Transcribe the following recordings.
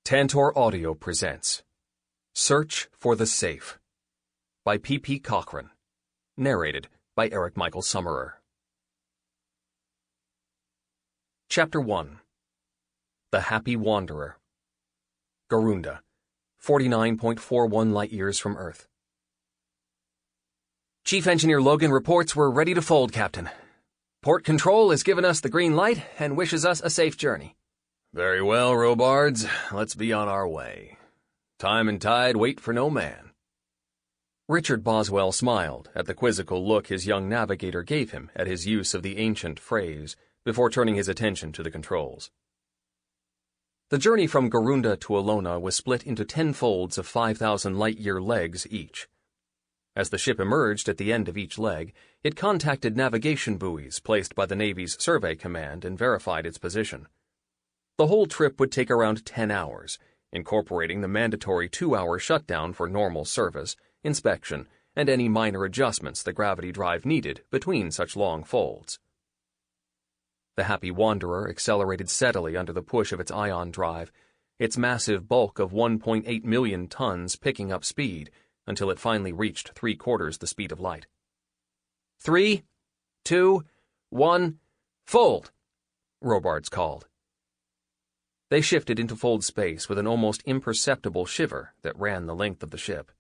Tantor Audio presents Search for the Saiph by P. Corcoran. Narrated by Eric Michael Summerer. Chapter 1. The Happy Wanderer. Garunda, 49.41 light-years from Earth. Chief Engineer Logan reports we're ready to fold, Captain. Port Control has given us the green light and wishes us a safe journey. Very well, Robards. Let's be on our way. Time and tide wait for no man. Richard Boswell smiled at the quizzical look his young navigator gave him at his use of the ancient phrase before turning his attention to the controls. The journey from Garunda to Alona was split into 10 folds of 5,000 light-year legs each. As the ship emerged at the end of each leg, it contacted navigation buoys placed by the Navy's Survey Command and verified its position. The whole trip would take around 10 hours, incorporating the mandatory 2-hour shutdown for normal service, inspection, and any minor adjustments the gravity drive needed between such long folds. The Happy Wanderer accelerated steadily under the push of its ion drive, its massive bulk of 1.8 million tons picking up speed until it finally reached 3/4 the speed of light. 3, 2, 1, fold! Robards called. They shifted into fold space with an almost imperceptible shiver that ran the length of the ship.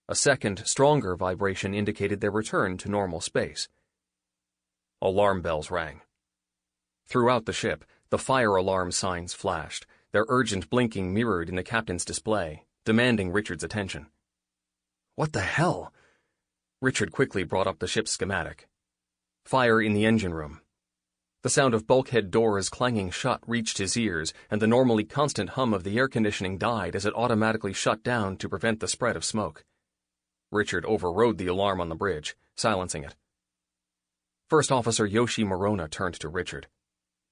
A second, stronger vibration indicated their return to normal space. Alarm bells rang. Throughout the ship, the fire alarm signs flashed, their urgent blinking mirrored in the captain's display, demanding Richard's attention. What the hell? Richard quickly brought up the ship's schematic. Fire in the engine room. The sound of bulkhead doors clanging shut reached his ears, and the normally constant hum of the air conditioning died as it automatically shut down to prevent the spread of smoke. Richard overrode the alarm on the bridge, silencing it. First Officer Yoshi Morona turned to Richard.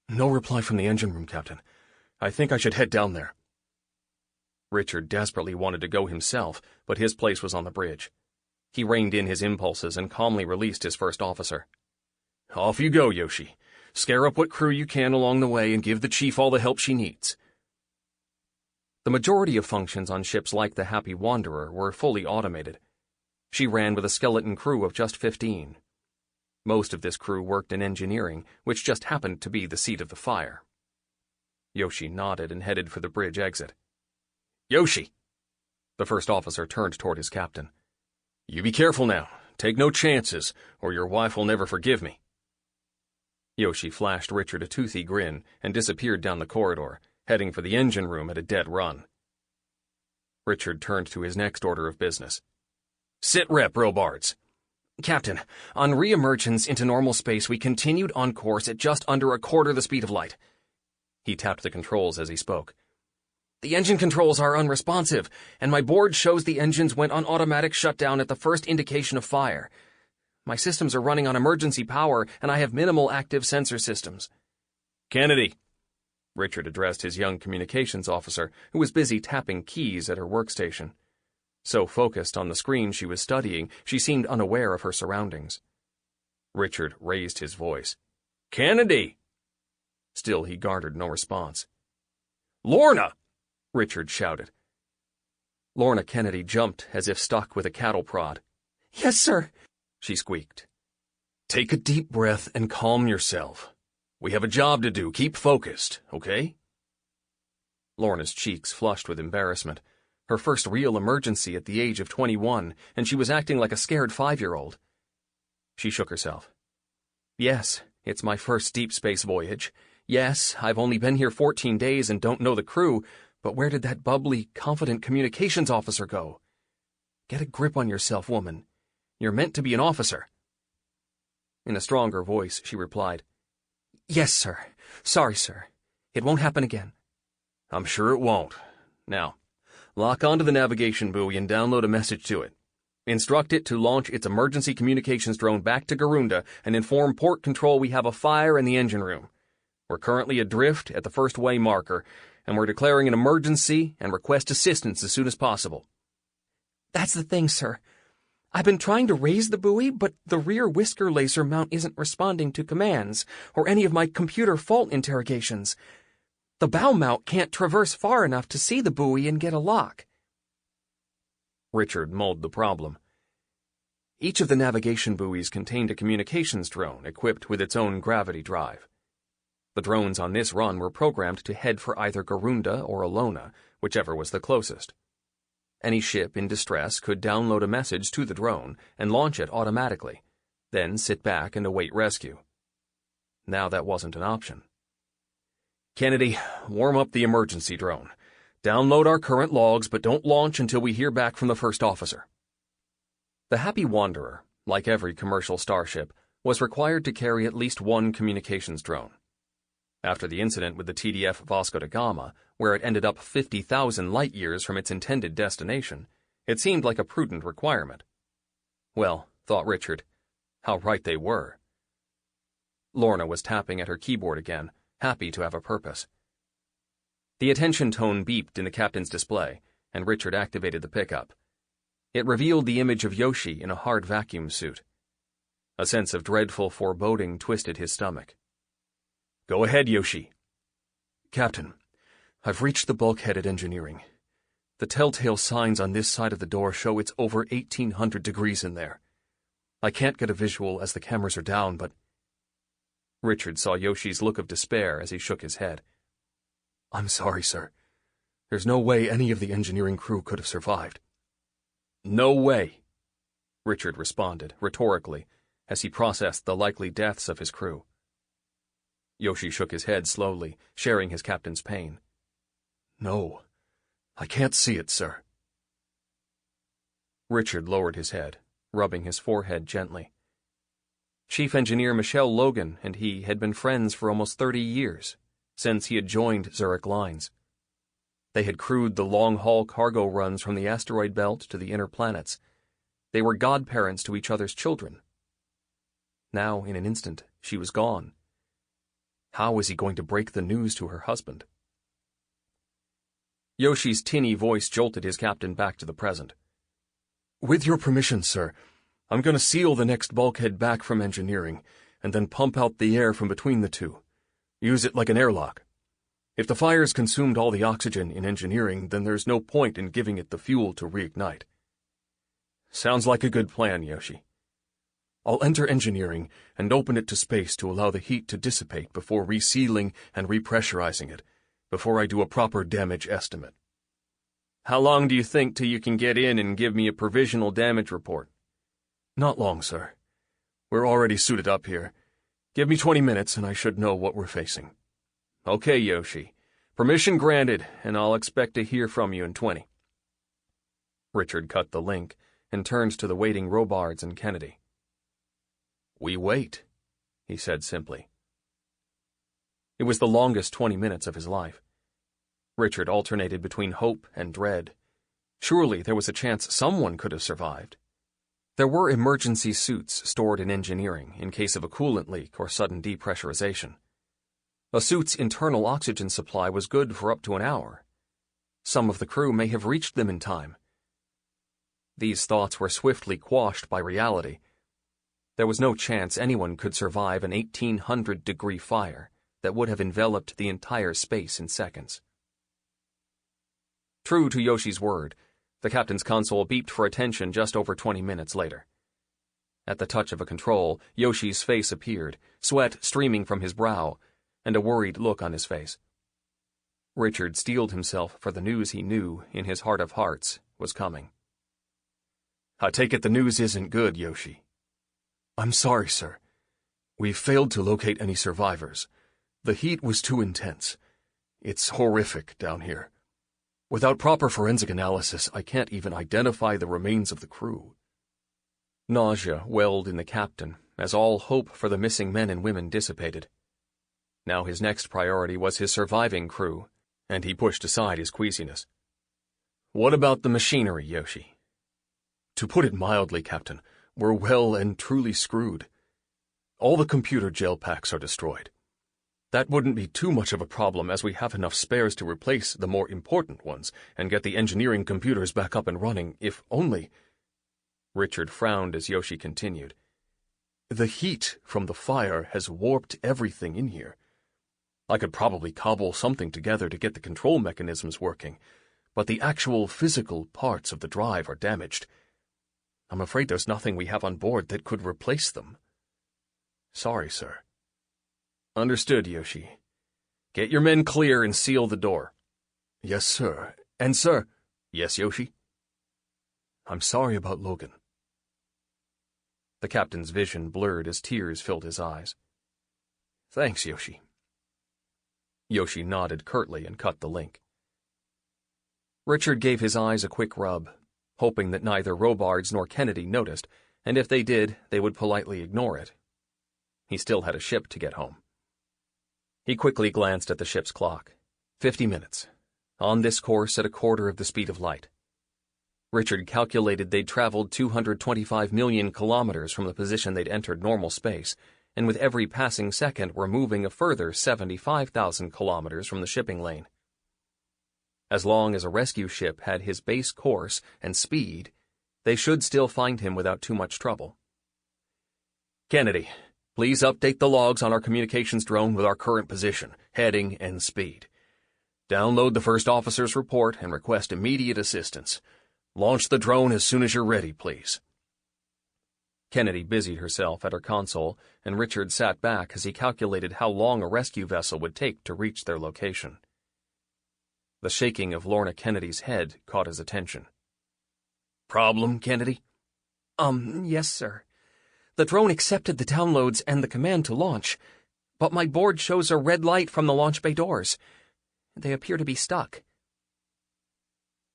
No reply from the engine room, Captain. I think I should head down there. Richard desperately wanted to go himself, but his place was on the bridge. He reined in his impulses and calmly released his first officer. Off you go, Yoshi. Scare up what crew you can along the way and give the chief all the help she needs. The majority of functions on ships like the Happy Wanderer were fully automated. She ran with a skeleton crew of just 15. Most of this crew worked in engineering, which just happened to be the seat of the fire. Yoshi nodded and headed for the bridge exit. Yoshi! The first officer turned toward his captain. You be careful now. Take no chances, or your wife will never forgive me. Yoshi flashed Richard a toothy grin and disappeared down the corridor, heading for the engine room at a dead run. Richard turned to his next order of business. Sit rep, Robards. Captain, on re-emergence into normal space we continued on course at just under 1/4 the speed of light. He tapped the controls as he spoke. The engine controls are unresponsive, and my board shows the engines went on automatic shutdown at the first indication of fire. My systems are running on emergency power, and I have minimal active sensor systems. Kennedy, Richard addressed his young communications officer, who was busy tapping keys at her workstation. So focused on the screen she was studying, she seemed unaware of her surroundings. Richard raised his voice. Kennedy! Still he garnered no response. Lorna! Richard shouted. Lorna Kennedy jumped as if stuck with a cattle prod. Yes, sir, she squeaked. Take a deep breath and calm yourself. We have a job to do. Keep focused, okay? Lorna's cheeks flushed with embarrassment. Her first real emergency at the age of 21, and she was acting like a scared 5-year-old. She shook herself. Yes, it's my first deep space voyage. Yes, I've only been here 14 days and don't know the crew, but where did that bubbly, confident communications officer go? Get a grip on yourself, woman. You're meant to be an officer. In a stronger voice, she replied, Yes, sir. Sorry, sir. It won't happen again. I'm sure it won't. Now, lock onto the navigation buoy and download a message to it. Instruct it to launch its emergency communications drone back to Garunda and inform Port Control we have a fire in the engine room. We're currently adrift at the first way marker, and we're declaring an emergency and request assistance as soon as possible. That's the thing, sir. I've been trying to raise the buoy, but the rear whisker laser mount isn't responding to commands or any of my computer fault interrogations. The bow mount can't traverse far enough to see the buoy and get a lock. Richard mulled the problem. Each of the navigation buoys contained a communications drone equipped with its own gravity drive. The drones on this run were programmed to head for either Garunda or Alona, whichever was the closest. Any ship in distress could download a message to the drone and launch it automatically, then sit back and await rescue. Now that wasn't an option. Kennedy, warm up the emergency drone. Download our current logs, but don't launch until we hear back from the first officer. The Happy Wanderer, like every commercial starship, was required to carry at least one communications drone. After the incident with the TDF Vasco da Gama, where it ended up 50,000 light-years from its intended destination, it seemed like a prudent requirement. Well, thought Richard, how right they were. Lorna was tapping at her keyboard again, happy to have a purpose. The attention tone beeped in the captain's display, and Richard activated the pickup. It revealed the image of Yoshi in a hard vacuum suit. A sense of dreadful foreboding twisted his stomach. Go ahead, Yoshi. Captain, I've reached the bulkhead at engineering. The telltale signs on this side of the door show it's over 1800 degrees in there. I can't get a visual as the cameras are down, but... Richard saw Yoshi's look of despair as he shook his head. I'm sorry, sir. There's no way any of the engineering crew could have survived. No way, Richard responded, rhetorically, as he processed the likely deaths of his crew. Yoshi shook his head slowly, sharing his captain's pain. No, I can't see it, sir. Richard lowered his head, rubbing his forehead gently. Chief Engineer Michelle Logan and he had been friends for almost 30 years, since he had joined Zurich Lines. They had crewed the long-haul cargo runs from the asteroid belt to the inner planets. They were godparents to each other's children. Now, in an instant, she was gone. How was he going to break the news to her husband? Yoshi's tinny voice jolted his captain back to the present. With your permission, sir, I'm going to seal the next bulkhead back from engineering, and then pump out the air from between the two. Use it like an airlock. If the fires consumed all the oxygen in engineering, then there's no point in giving it the fuel to reignite. Sounds like a good plan, Yoshi. I'll enter engineering and open it to space to allow the heat to dissipate before resealing and repressurizing it, before I do a proper damage estimate. How long do you think till you can get in and give me a provisional damage report? Not long, sir. We're already suited up here. Give me 20 minutes and I should know what we're facing. Okay, Yoshi. Permission granted, and I'll expect to hear from you in 20. Richard cut the link and turned to the waiting Robards and Kennedy. We wait, he said simply. It was the longest 20 minutes of his life. Richard alternated between hope and dread. Surely there was a chance someone could have survived. There were emergency suits stored in engineering in case of a coolant leak or sudden depressurization. A suit's internal oxygen supply was good for up to an hour. Some of the crew may have reached them in time. These thoughts were swiftly quashed by reality. There was no chance anyone could survive an 1800-degree fire that would have enveloped the entire space in seconds. True to Yoshi's word, the captain's console beeped for attention just over 20 minutes later. At the touch of a control, Yoshi's face appeared, sweat streaming from his brow, and a worried look on his face. Richard steeled himself for the news he knew, in his heart of hearts, was coming. I take it the news isn't good, Yoshi. I'm sorry, sir. We've failed to locate any survivors. The heat was too intense. It's horrific down here. Without proper forensic analysis, I can't even identify the remains of the crew. Nausea welled in the captain as all hope for the missing men and women dissipated. Now his next priority was his surviving crew, and he pushed aside his queasiness. What about the machinery, Yoshi? To put it mildly, Captain, we're well and truly screwed. All the computer gel packs are destroyed. That wouldn't be too much of a problem as we have enough spares to replace the more important ones and get the engineering computers back up and running, if only... Richard frowned as Yoshi continued. The heat from the fire has warped everything in here. I could probably cobble something together to get the control mechanisms working, but the actual physical parts of the drive are damaged. I'm afraid there's nothing we have on board that could replace them. Sorry, sir. Understood, Yoshi. Get your men clear and seal the door. Yes, sir. And, sir. Yes, Yoshi? I'm sorry about Logan. The captain's vision blurred as tears filled his eyes. Thanks, Yoshi. Yoshi nodded curtly and cut the link. Richard gave his eyes a quick rub, hoping that neither Robards nor Kennedy noticed, and if they did, they would politely ignore it. He still had a ship to get home. He quickly glanced at the ship's clock. 50 minutes. On this course at a quarter of the speed of light. Richard calculated they'd traveled 225 million kilometers from the position they'd entered normal space, and with every passing second were moving a further 75,000 kilometers from the shipping lane. As long as a rescue ship had his base course and speed, they should still find him without too much trouble. Kennedy, please update the logs on our communications drone with our current position, heading, and speed. Download the first officer's report and request immediate assistance. Launch the drone as soon as you're ready, please. Kennedy busied herself at her console, and Richard sat back as he calculated how long a rescue vessel would take to reach their location. The shaking of Lorna Kennedy's head caught his attention. Problem, Kennedy? Yes, sir. The drone accepted the downloads and the command to launch, but my board shows a red light from the launch bay doors. They appear to be stuck.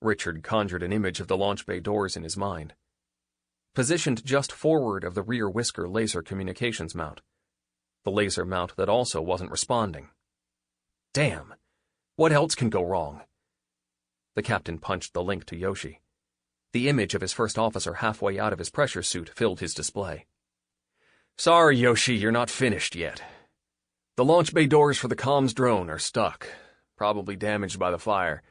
Richard conjured an image of the launch bay doors in his mind. Positioned just forward of the rear whisker laser communications mount. The laser mount that also wasn't responding. Damn! What else can go wrong? The captain punched the link to Yoshi. The image of his first officer halfway out of his pressure suit filled his display. Sorry, Yoshi, you're not finished yet. The launch bay doors for the comms drone are stuck, probably damaged by the fire.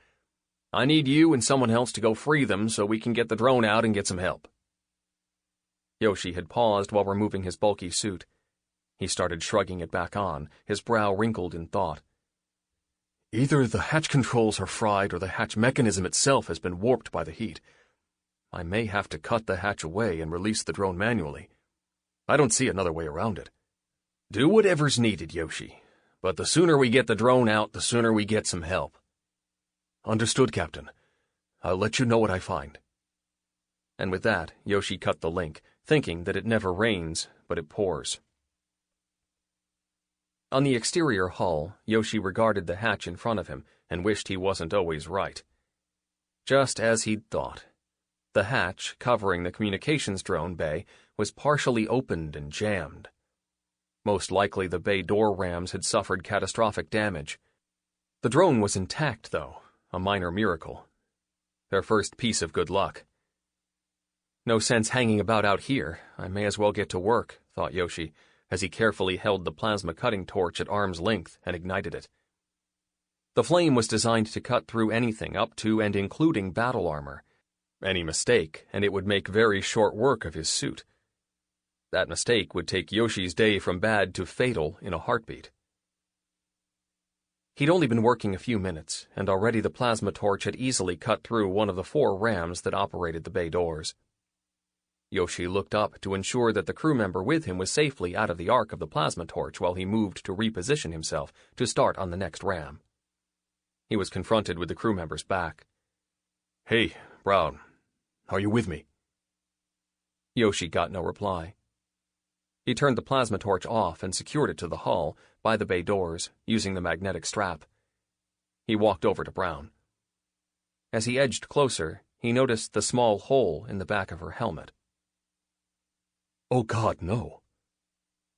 I need you and someone else to go free them so we can get the drone out and get some help. Yoshi had paused while removing his bulky suit. He started shrugging it back on, his brow wrinkled in thought. Either the hatch controls are fried or the hatch mechanism itself has been warped by the heat. I may have to cut the hatch away and release the drone manually. I don't see another way around it. Do whatever's needed, Yoshi, but the sooner we get the drone out, the sooner we get some help. Understood, Captain. I'll let you know what I find. And with that, Yoshi cut the link, thinking that it never rains, but it pours. On the exterior hull, Yoshi regarded the hatch in front of him and wished he wasn't always right. Just as he'd thought. The hatch, covering the communications drone bay, was partially opened and jammed. Most likely the bay door rams had suffered catastrophic damage. The drone was intact, though, a minor miracle. Their first piece of good luck. No sense hanging about out here. I may as well get to work, thought Yoshi, as he carefully held the plasma cutting torch at arm's length and ignited it. The flame was designed to cut through anything up to and including battle armor. Any mistake, and it would make very short work of his suit. That mistake would take Yoshi's day from bad to fatal in a heartbeat. He'd only been working a few minutes, and already the plasma torch had easily cut through one of the 4 rams that operated the bay doors. Yoshi looked up to ensure that the crew member with him was safely out of the arc of the plasma torch while he moved to reposition himself to start on the next ram. He was confronted with the crew member's back. Hey, Brown, are you with me? Yoshi got no reply. He turned the plasma torch off and secured it to the hull, by the bay doors, using the magnetic strap. He walked over to Brown. As he edged closer, he noticed the small hole in the back of her helmet. Oh God, no.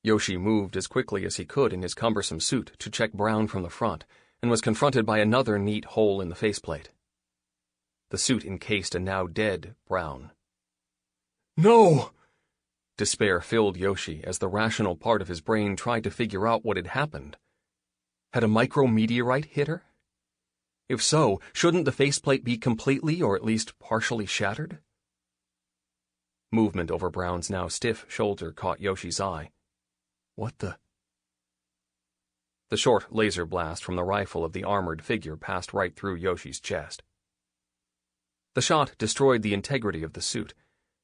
Yoshi moved as quickly as he could in his cumbersome suit to check Brown from the front, and was confronted by another neat hole in the faceplate. The suit encased a now dead Brown. No! Despair filled Yoshi as the rational part of his brain tried to figure out what had happened. Had a micrometeorite hit her? If so, shouldn't the faceplate be completely or at least partially shattered? Movement over Brown's now stiff shoulder caught Yoshi's eye. What the? The short laser blast from the rifle of the armored figure passed right through Yoshi's chest. The shot destroyed the integrity of the suit.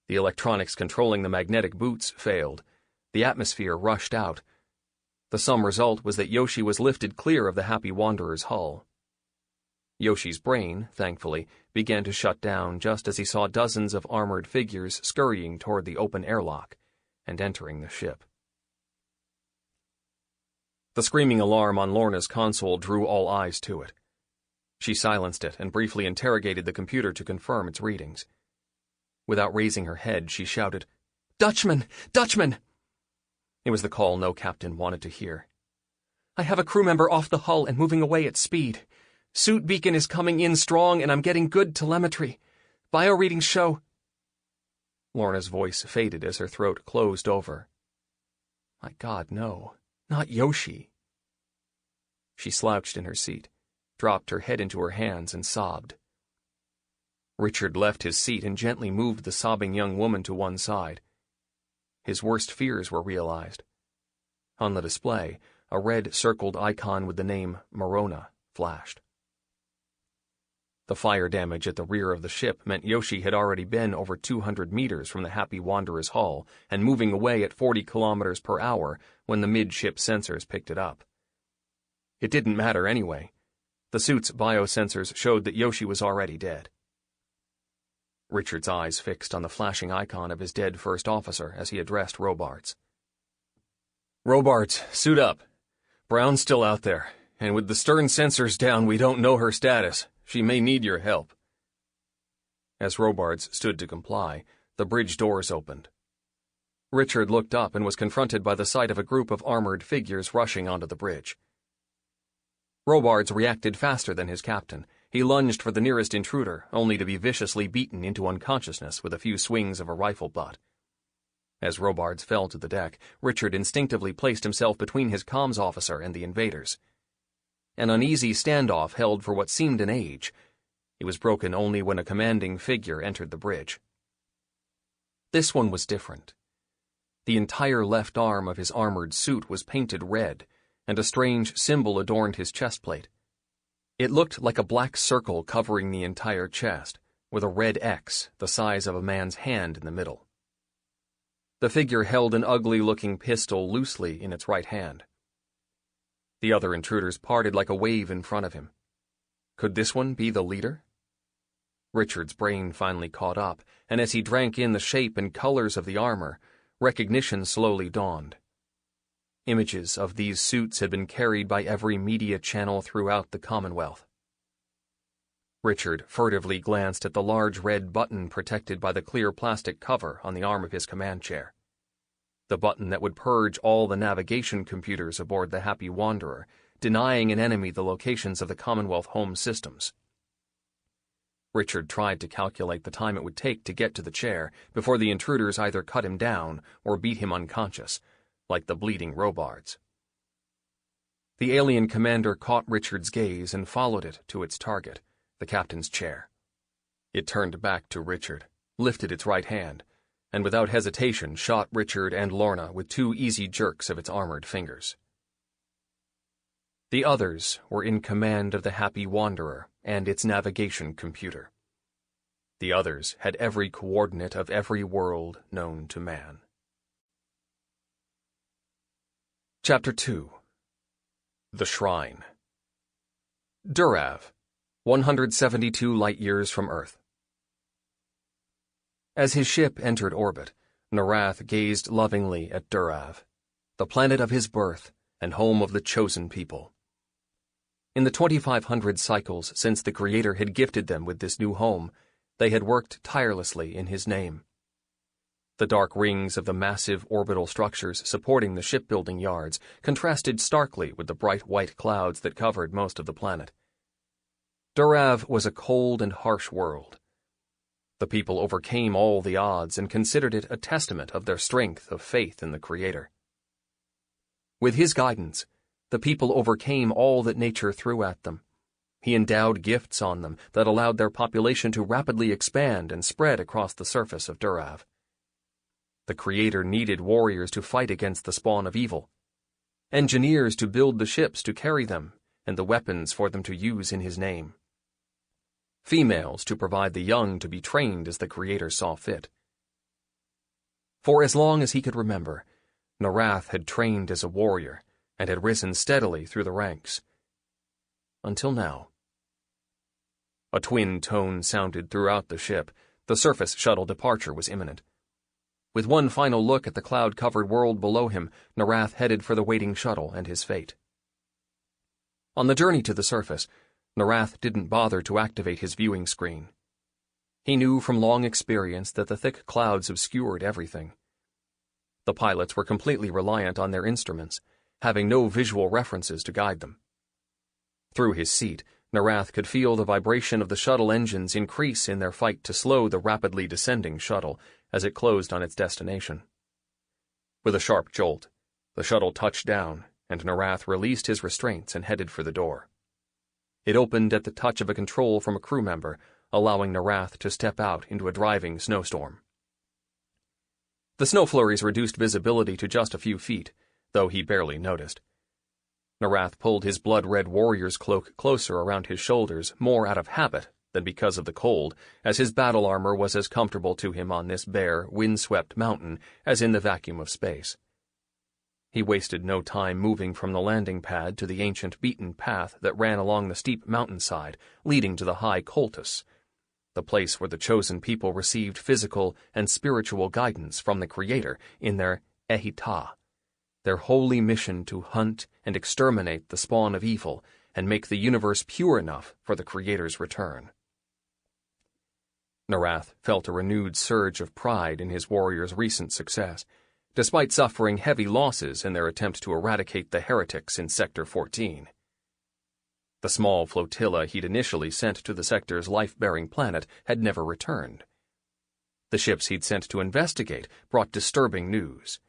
The electronics controlling the magnetic boots failed. The atmosphere rushed out. The sum result was that Yoshi was lifted clear of the Happy Wanderer's hull. Yoshi's brain, thankfully, began to shut down just as he saw dozens of armored figures scurrying toward the open airlock and entering the ship. The screaming alarm on Lorna's console drew all eyes to it. She silenced it and briefly interrogated the computer to confirm its readings. Without raising her head, she shouted, "Dutchman! Dutchman!" It was the call no captain wanted to hear. "I have a crew member off the hull and moving away at speed. Suit beacon is coming in strong and I'm getting good telemetry. Bio readings show—" Lorna's voice faded as her throat closed over. My God, no. Not Yoshi. She slouched in her seat, dropped her head into her hands and sobbed. Richard left his seat and gently moved the sobbing young woman to one side. His worst fears were realized. On the display, a red circled icon with the name Morona flashed. The fire damage at the rear of the ship meant Yoshi had already been over 200 meters from the Happy Wanderer's hull and moving away at 40 kilometers per hour when the midship sensors picked it up. It didn't matter anyway. The suit's biosensors showed that Yoshi was already dead. Richard's eyes fixed on the flashing icon of his dead first officer as he addressed Robards. "Robards, suit up. Brown's still out there, and with the stern sensors down, we don't know her status. She may need your help." As Robards stood to comply, the bridge doors opened. Richard looked up and was confronted by the sight of a group of armored figures rushing onto the bridge. Robards reacted faster than his captain. He lunged for the nearest intruder, only to be viciously beaten into unconsciousness with a few swings of a rifle butt. As Robards fell to the deck, Richard instinctively placed himself between his comms officer and the invaders. An uneasy standoff held for what seemed an age. It was broken only when a commanding figure entered the bridge. This one was different. The entire left arm of his armored suit was painted red, and a strange symbol adorned his chestplate. It looked like a black circle covering the entire chest, with a red X the size of a man's hand in the middle. The figure held an ugly-looking pistol loosely in its right hand. The other intruders parted like a wave in front of him. Could this one be the leader? Richard's brain finally caught up, and as he drank in the shape and colors of the armor, recognition slowly dawned. Images of these suits had been carried by every media channel throughout the Commonwealth. Richard furtively glanced at the large red button protected by the clear plastic cover on the arm of his command chair. The button that would purge all the navigation computers aboard the Happy Wanderer, denying an enemy the locations of the Commonwealth home systems. Richard tried to calculate the time it would take to get to the chair before the intruders either cut him down or beat him unconscious, like the bleeding Robards. The alien commander caught Richard's gaze and followed it to its target, the captain's chair. It turned back to Richard, lifted its right hand, and without hesitation shot Richard and Lorna with 2 easy jerks of its armored fingers. The others were in command of the Happy Wanderer and its navigation computer. The others had every coordinate of every world known to man. Chapter 2. The Shrine. Durav, 172 light-years from Earth. As his ship entered orbit, Narath gazed lovingly at Durav, the planet of his birth and home of the chosen people. In the 2,500 cycles since the Creator had gifted them with this new home, they had worked tirelessly in his name. The dark rings of the massive orbital structures supporting the shipbuilding yards contrasted starkly with the bright white clouds that covered most of the planet. Durav was a cold and harsh world. The people overcame all the odds and considered it a testament of their strength of faith in the Creator. With his guidance, the people overcame all that nature threw at them. He endowed gifts on them that allowed their population to rapidly expand and spread across the surface of Durav. The Creator needed warriors to fight against the spawn of evil. engineers to build the ships to carry them, and the weapons for them to use in his name. Females to provide the young to be trained as the Creator saw fit. For as long as he could remember, Narath had trained as a warrior and had risen steadily through the ranks. Until now. A twin tone sounded throughout the ship. The surface shuttle departure was imminent. With one final look at the cloud-covered world below him, Narath headed for the waiting shuttle and his fate. On the journey to the surface, Narath didn't bother to activate his viewing screen. He knew from long experience that the thick clouds obscured everything. The pilots were completely reliant on their instruments, having no visual references to guide them. Through his seat, Narath could feel the vibration of the shuttle engines increase in their fight to slow the rapidly descending shuttle as it closed on its destination. With a sharp jolt, the shuttle touched down, and Narath released his restraints and headed for the door. It opened at the touch of a control from a crew member, allowing Narath to step out into a driving snowstorm. The snow flurries reduced visibility to just a few feet, though he barely noticed. Narath pulled his blood-red warrior's cloak closer around his shoulders more out of habit than because of the cold, as his battle armor was as comfortable to him on this bare, wind-swept mountain as in the vacuum of space. He wasted no time moving from the landing pad to the ancient beaten path that ran along the steep mountainside leading to the high cultus, the place where the chosen people received physical and spiritual guidance from the Creator in their ehitah, their holy mission to hunt and exterminate the spawn of evil and make the universe pure enough for the Creator's return. Narath felt a renewed surge of pride in his warrior's recent success, despite suffering heavy losses in their attempt to eradicate the heretics in Sector 14. The small flotilla he'd initially sent to the sector's life-bearing planet had never returned. The ships he'd sent to investigate brought disturbing news.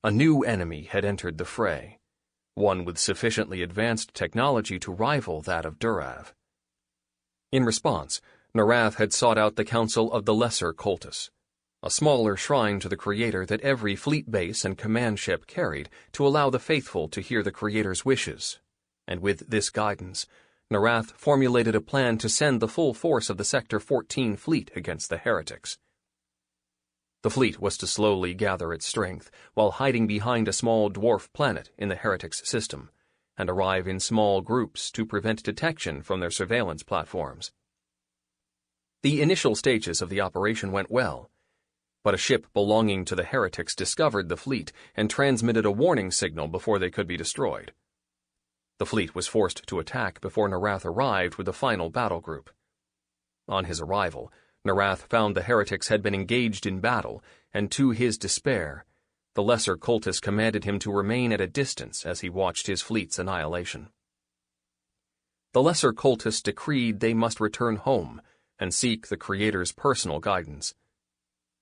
A new enemy had entered the fray, one with sufficiently advanced technology to rival that of Durav. In response, Narath had sought out the Council of the Lesser Cultus, a smaller shrine to the Creator that every fleet base and command ship carried to allow the faithful to hear the Creator's wishes, and with this guidance, Narath formulated a plan to send the full force of the Sector 14 fleet against the heretics. The fleet was to slowly gather its strength while hiding behind a small dwarf planet in the heretics' system, and arrive in small groups to prevent detection from their surveillance platforms. The initial stages of the operation went well, but a ship belonging to the heretics discovered the fleet and transmitted a warning signal before they could be destroyed. The fleet was forced to attack before Narath arrived with the final battle group. On his arrival, Narath found the heretics had been engaged in battle, and to his despair, the lesser cultist commanded him to remain at a distance as he watched his fleet's annihilation. The lesser cultist decreed they must return home and seek the Creator's personal guidance.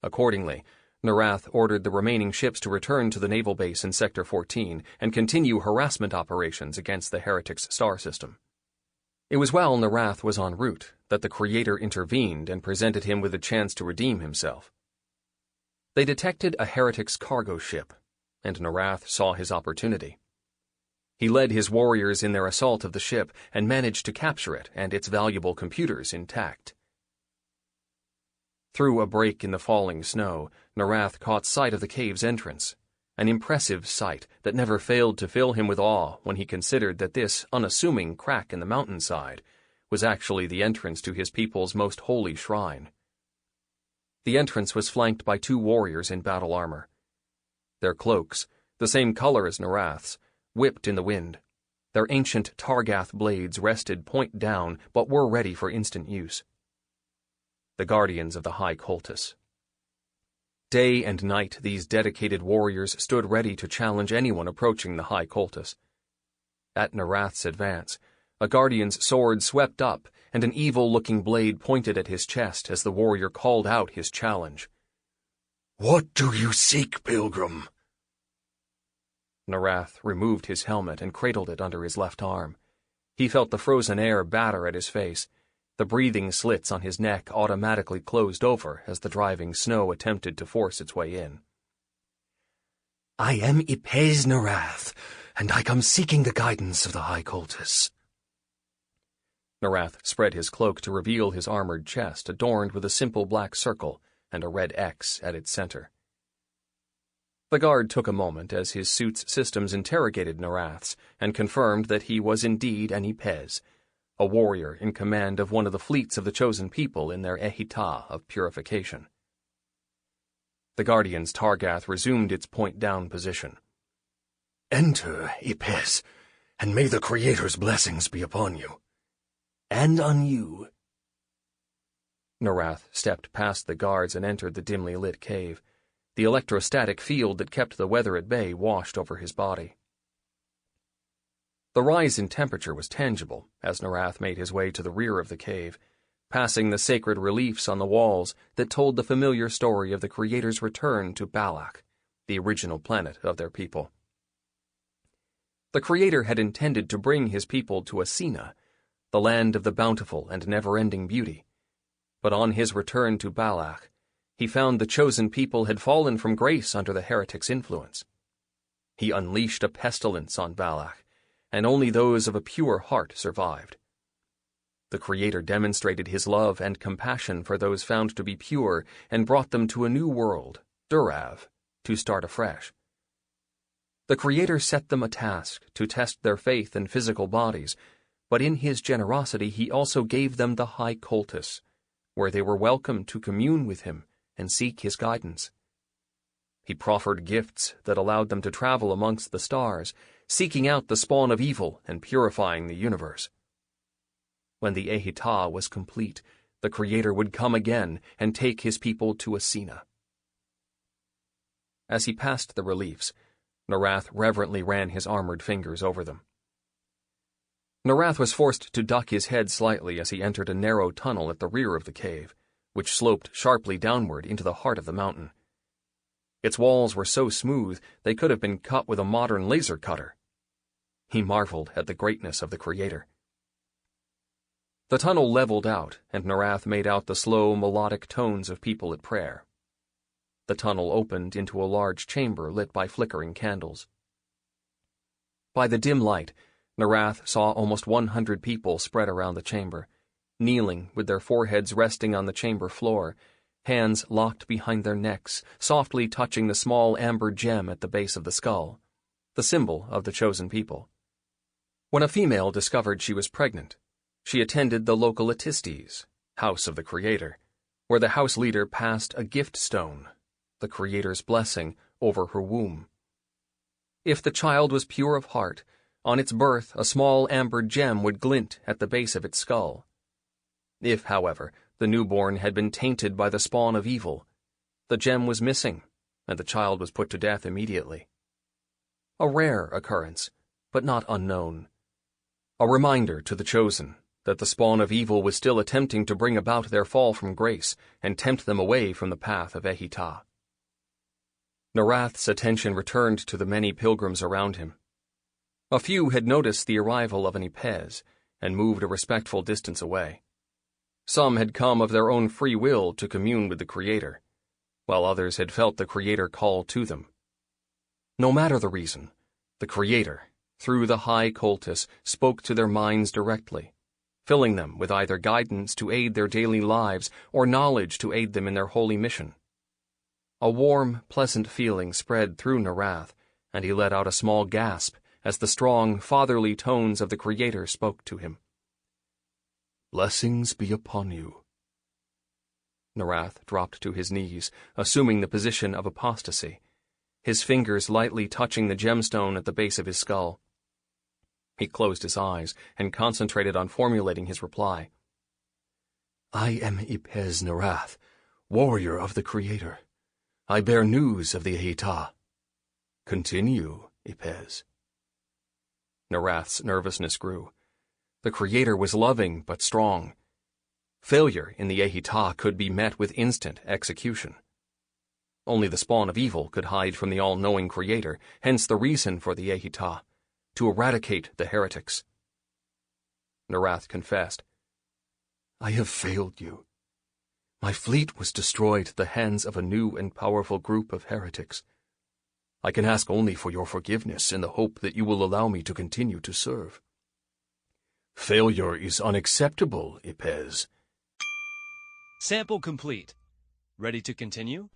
Accordingly, Narath ordered the remaining ships to return to the naval base in Sector 14 and continue harassment operations against the heretics' star system. It was while Narath was en route that the Creator intervened and presented him with a chance to redeem himself. They detected a heretic's cargo ship, and Narath saw his opportunity. He led his warriors in their assault of the ship and managed to capture it and its valuable computers intact. Through a break in the falling snow, Narath caught sight of the cave's entrance, an impressive sight that never failed to fill him with awe when he considered that this unassuming crack in the mountainside was actually the entrance to his people's most holy shrine. The entrance was flanked by two warriors in battle armor. Their cloaks, the same color as Narath's, whipped in the wind. Their ancient Targath blades rested point down but were ready for instant use. The guardians of the High Cultus. Day and night these dedicated warriors stood ready to challenge anyone approaching the High Cultus. At Narath's advance, a guardian's sword swept up and an evil-looking blade pointed at his chest as the warrior called out his challenge. "What do you seek, pilgrim?" Narath removed his helmet and cradled it under his left arm. He felt the frozen air batter at his face. The breathing slits on his neck automatically closed over as the driving snow attempted to force its way in. "I am Ipez Narath, and I come seeking the guidance of the High Cultus." Narath spread his cloak to reveal his armored chest adorned with a simple black circle and a red X at its center. The guard took a moment as his suit's systems interrogated Narath's and confirmed that he was indeed an Ipez, a warrior in command of one of the fleets of the chosen people in their Ehita of purification. The Guardian's Targath resumed its point-down position. "Enter, Ipez, and may the Creator's blessings be upon you. And on you." Narath stepped past the guards and entered the dimly lit cave. The electrostatic field that kept the weather at bay washed over his body. The rise in temperature was tangible as Narath made his way to the rear of the cave, passing the sacred reliefs on the walls that told the familiar story of the Creator's return to Balak, the original planet of their people. The Creator had intended to bring his people to Asina, the land of the bountiful and never-ending beauty. But on his return to Balak, he found the chosen people had fallen from grace under the heretic's influence. He unleashed a pestilence on Balak, and only those of a pure heart survived. The Creator demonstrated his love and compassion for those found to be pure and brought them to a new world, Durav, to start afresh. The Creator set them a task to test their faith and physical bodies, but in his generosity he also gave them the High Cultus, where they were welcome to commune with him and seek his guidance. He proffered gifts that allowed them to travel amongst the stars, seeking out the spawn of evil and purifying the universe. When the Ehita was complete, the Creator would come again and take his people to Asina. As he passed the reliefs, Narath reverently ran his armored fingers over them. Narath was forced to duck his head slightly as he entered a narrow tunnel at the rear of the cave, which sloped sharply downward into the heart of the mountain. Its walls were so smooth they could have been cut with a modern laser cutter. He marveled at the greatness of the Creator. The tunnel leveled out, and Narath made out the slow, melodic tones of people at prayer. The tunnel opened into a large chamber lit by flickering candles. By the dim light, Narath saw almost 100 people spread around the chamber, kneeling with their foreheads resting on the chamber floor, hands locked behind their necks, softly touching the small amber gem at the base of the skull, the symbol of the chosen people. When a female discovered she was pregnant, she attended the local Atistes, house of the Creator, where the house leader passed a gift stone, the Creator's blessing, over her womb. If the child was pure of heart, on its birth a small amber gem would glint at the base of its skull. If, however, the newborn had been tainted by the spawn of evil, the gem was missing, and the child was put to death immediately. A rare occurrence, but not unknown. A reminder to the chosen that the spawn of evil was still attempting to bring about their fall from grace and tempt them away from the path of Ehita. Narath's attention returned to the many pilgrims around him. A few had noticed the arrival of an Ipez and moved a respectful distance away. Some had come of their own free will to commune with the Creator, while others had felt the Creator call to them. No matter the reason, the Creator, through the High Cultus, spoke to their minds directly, filling them with either guidance to aid their daily lives or knowledge to aid them in their holy mission. A warm, pleasant feeling spread through Narath, and he let out a small gasp as the strong, fatherly tones of the Creator spoke to him. "Blessings be upon you." Narath dropped to his knees, assuming the position of apostasy, his fingers lightly touching the gemstone at the base of his skull. He closed his eyes and concentrated on formulating his reply. "I am Ipez Narath, warrior of the Creator. I bear news of the Ehita. Continue, Ipez." Narath's nervousness grew. The Creator was loving but strong. Failure in the Ehita could be met with instant execution. Only the spawn of evil could hide from the all-knowing Creator, hence the reason for the Ehita, to eradicate the heretics. Narath confessed, "I have failed you. My fleet was destroyed at the hands of a new and powerful group of heretics. I can ask only for your forgiveness in the hope that you will allow me to continue to serve. Failure is unacceptable, Ipez. Sample complete. Ready to continue?